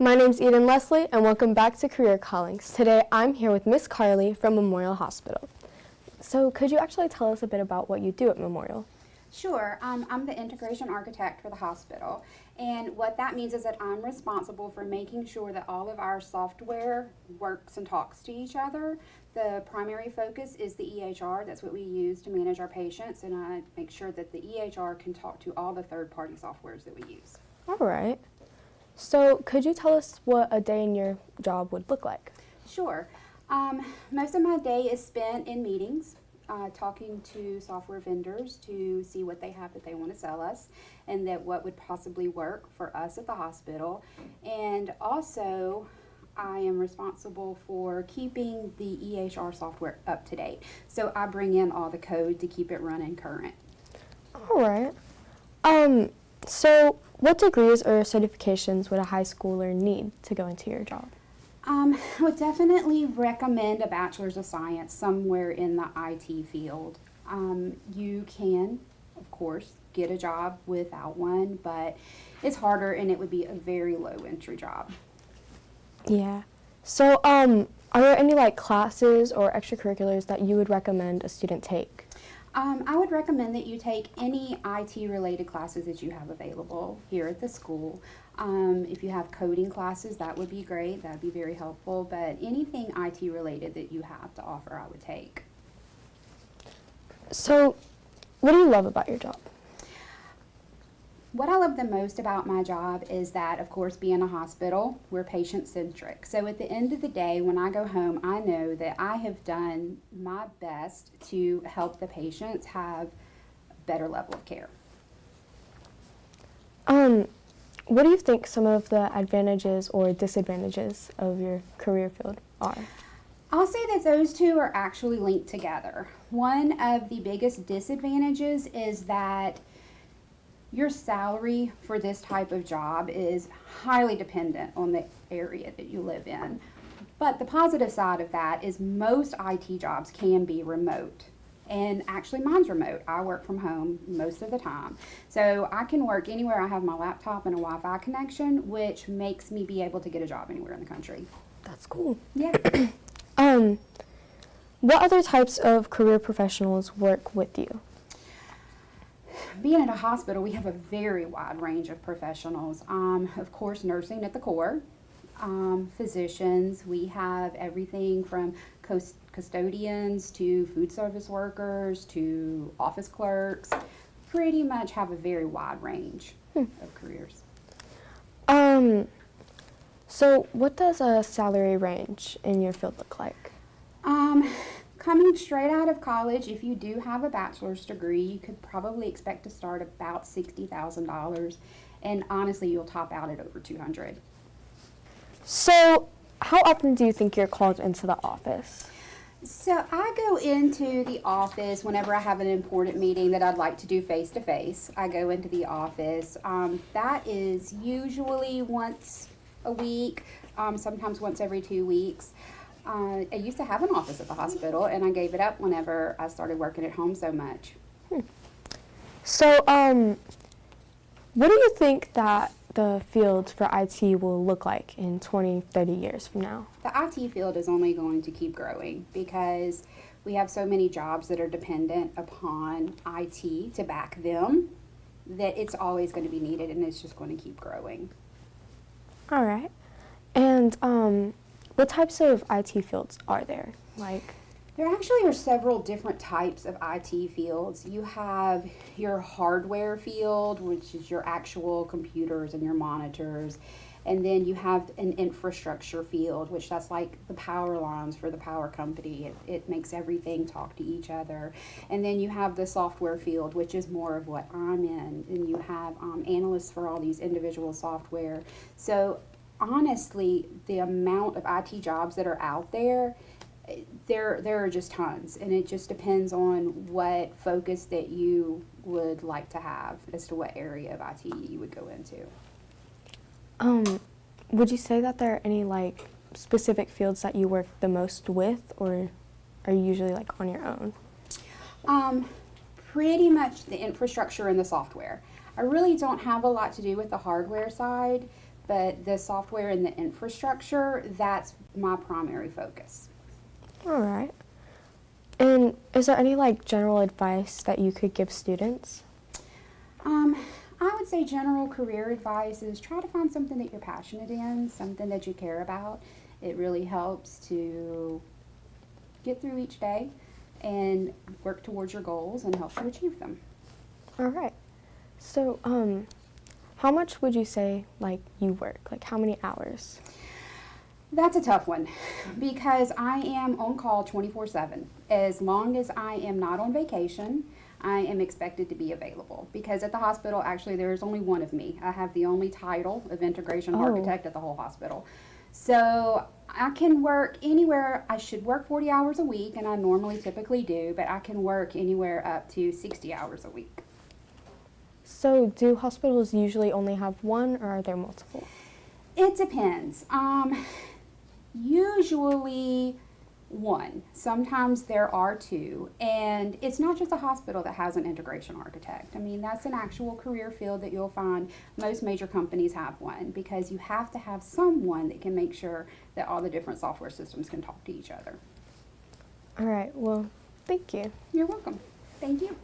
My name's Eden Leslie, and welcome back to Career Callings. Today, I'm here with Miss Carley from Memorial Hospital. So, could you actually tell us a bit about what you do at Memorial? Sure. I'm the integration architect for the hospital, and what that means is that I'm responsible for making sure that all of our software works and talks to each other. The primary focus is the EHR. That's what we use to manage our patients, and I make sure that the EHR can talk to all the third-party softwares that we use. All right. So, could you tell us what a day in your job would look like? Sure. Most of my day is spent in meetings, talking to software vendors to see what they have that they want to sell us and that what would possibly work for us at the hospital. And also, I am responsible for keeping the EHR software up to date. So I bring in all the code to keep it running current. All right. So what degrees or certifications would a high schooler need to go into your job? I would definitely recommend a Bachelor's of Science somewhere in the IT field. You can, of course, get a job without one, but it's harder and it would be a very low entry job. Yeah. So, are there any classes or extracurriculars that you would recommend a student take? I would recommend that you take any IT-related classes that you have available here at the school. If you have coding classes, that would be great. That would be very helpful. But anything IT-related that you have to offer, I would take. So, what do you love about your job? What I love the most about my job is that, of course, being a hospital, we're patient-centric. So at the end of the day, when I go home, I know that I have done my best to help the patients have a better level of care. What do you think some of the advantages or disadvantages of your career field are? I'll say that those two are actually linked together. One of the biggest disadvantages is that your salary for this type of job is highly dependent on the area that you live in. But the positive side of that is most IT jobs can be remote. And actually mine's remote. I work from home most of the time. So I can work anywhere I have my laptop and a Wi-Fi connection, which makes me be able to get a job anywhere in the country. That's cool. Yeah. What other types of career professionals work with you? Being at a hospital, we have a very wide range of professionals. Of course, nursing at the core, physicians. We have everything from custodians to food service workers to office clerks. Pretty much have a very wide range of careers. So what does a salary range in your field look like? Coming straight out of college, if you do have a bachelor's degree, you could probably expect to start about $60,000, and honestly, you'll top out at over $200,000. So, how often do you think you're called into the office? So I go into the office whenever I have an important meeting that I'd like to do face-to-face. I go into the office. That is usually once a week, sometimes once every 2 weeks. I used to have an office at the hospital, and I gave it up whenever I started working at home so much. So, what do you think that the field for IT will look like in 20, 30 years from now? The IT field is only going to keep growing because we have so many jobs that are dependent upon IT to back them that it's always going to be needed, and it's just going to keep growing. All right. And what types of IT fields are there? There actually are several different types of IT fields. You have your hardware field, which is your actual computers and your monitors. And then you have an infrastructure field, which that's like the power lines for the power company. It makes everything talk to each other. And then you have the software field, which is more of what I'm in. And you have analysts for all these individual software. So honestly, the amount of IT jobs that are out there, there are just tons, and it just depends on what focus that you would like to have as to what area of IT you would go into. Would you say that there are any specific fields that you work the most with, or are you usually on your own? Pretty much the infrastructure and the software. I really don't have a lot to do with the hardware side but the software and the infrastructure, that's my primary focus. All right. And is there any like general advice that you could give students? I would say general career advice is try to find something that you're passionate in, something that you care about. It really helps to get through each day and work towards your goals and help you achieve them. All right. So, how much would you say like you work? Like how many hours? That's a tough one because I am on call 24/7. As long as I am not on vacation, I am expected to be available because at the hospital, actually, there is only one of me. I have the only title of integration architect at the whole hospital. So I can work anywhere. I should work 40 hours a week, and I normally typically do, but I can work anywhere up to 60 hours a week. So, do hospitals usually only have one, or are there multiple? It depends. Usually one. Sometimes there are two. And it's not just a hospital that has an integration architect. I mean, that's an actual career field that you'll find most major companies have one because you have to have someone that can make sure that all the different software systems can talk to each other. All right. Well, thank you. You're welcome. Thank you.